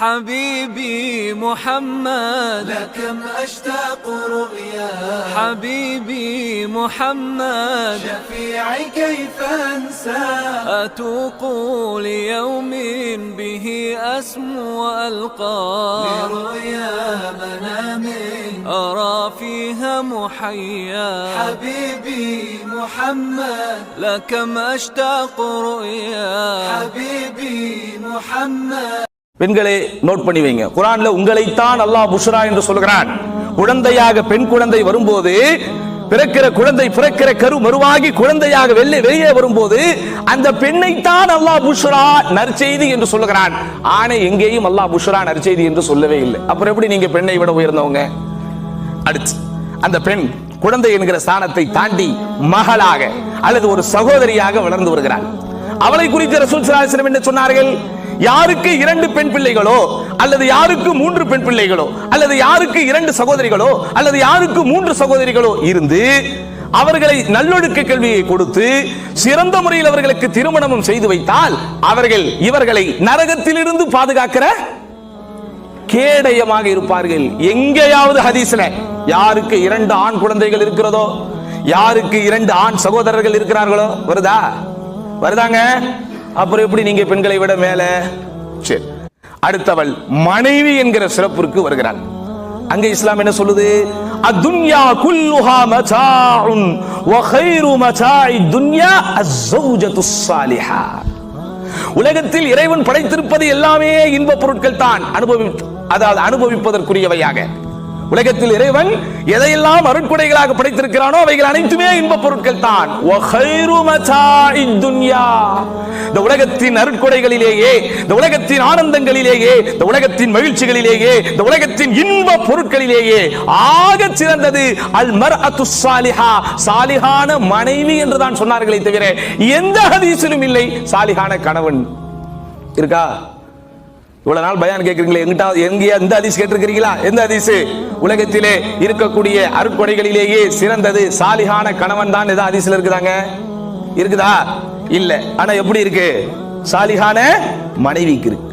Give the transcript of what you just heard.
حبيبي محمد لكم أشتاق رؤيا حبيبي محمد شفيعي كيف أنسى أتوق ليوم به أسمو وألقى لرؤيا منام أرى فيها محيا حبيبي محمد لكم أشتاق رؤيا حبيبي محمد. பெண்களே நோட் பண்ணி வைங்க, குர்ஆன்ல உங்களைத்தான் அல்லாஹ் புஷ்ரா என்று சொல்கிறான். குழந்தையாக பெண் குழந்தை வரும்போது, பிறக்கிற குழந்தை பிறக்கிற கரு மறுவாகி குழந்தையாக வெளியே வரும்போது அந்த பெண்ணைத்தான் அல்லாஹ் புஷ்ரா நற்செய்தி என்று சொல்லுகிறான். ஆனா எங்கேயும் அல்லாஹ் புஷ்ரா நற்செய்தி என்று சொல்லவே இல்லை. அப்புறம் எப்படி நீங்க பெண்ணை விட உயர்ந்தவங்க? அடுத்து அந்த பெண் குழந்தை என்கிற ஸ்தானத்தை தாண்டி மகளாக அல்லது ஒரு சகோதரியாக வளர்ந்து வருகிறாள். அவளை குறித்து ரசூல் ஸல்லல்லாஹு அலைஹி வஸல்லம் என்ன சொன்னார்கள்? யாருக்கு 2 பெண் பிள்ளைகளோ அல்லது யாருக்கு 3 பெண் பிள்ளைகளோ அல்லது யாருக்கு 2 சகோதரிகளோ அல்லது யாருக்கு 3 சகோதரிகளோ இருந்து அவர்களை நல்லொழுக்க கல்வியை கொடுத்து சிறந்த முறையில் அவர்களுக்கு திருமணமும் செய்து வைத்தால் அவர்கள் இவர்களை நரகத்திலிருந்து பாதுகாக்கிற கேடயமாக இருப்பார்கள். எங்கேயாவது ஹதீஸ்ல யாருக்கு 2 ஆண் குழந்தைகள் இருக்கிறதோ, யாருக்கு 2 ஆண் சகோதரர்கள் இருக்கிறார்களோ வருதாங்க? அப்புறம் எப்படி நீங்க பெண்களை விட மேல? சரி, அடுத்தவள் மனைவி என்கிற சிறப்பிற்கு வருகிறாள். அங்க இஸ்லாம் என்ன சொல்லுது? அத்துன்யா குல்லுஹா மதாஉன் வ கைரு மதாஇத் துன்யா அஸ்ஸௌஜத்துஸ் ஸாலிஹா. உலகத்தில் இறைவன் படைத்திருப்பது எல்லாமே இன்ப பொருட்கள் தான், அனுபவிப்பதற்குரியவையாக. உலகத்தில் இறைவன் எதையெல்லாம் அருட்கொடைகளாக படைத்திருக்கிறானோ அவைகள் அனைத்துமே இன்ப பொருட்கள் தான். இந்த உலகத்தின் அருட்கொடைகளிலேயே, இந்த உலகத்தின் ஆனந்தங்களிலேயே, இந்த உலகத்தின் மகிழ்ச்சிகளிலேயே, இந்த உலகத்தின் இன்ப பொருட்களிலேயே ஆக சிறந்தது அல் மர்அத்து ஸாலிஹா, சாலிஹான மனைவி என்றுதான் சொன்னார்களே தவிர எந்த ஹதீஸிலும் இல்லை சாலிஹான கணவன். இருக்கா? இவ்வளவு நாள் பயான் கேட்கிறீங்களே, எங்கேயா இந்த ஹதீஸ் கேட்டிருக்கிறீங்களா? எந்த ஹதீஸ்? உலகத்திலே இருக்கக்கூடிய அருட்கொடைகளிலேயே சிறந்தது சாலிஹான கணவன் தான். எதா ஹதீஸ்ல இருக்குதாங்க? இருக்குதா? இல்ல. ஆனா எப்படி இருக்கு? சாலிஹான மனைவிக்கு இருக்கு.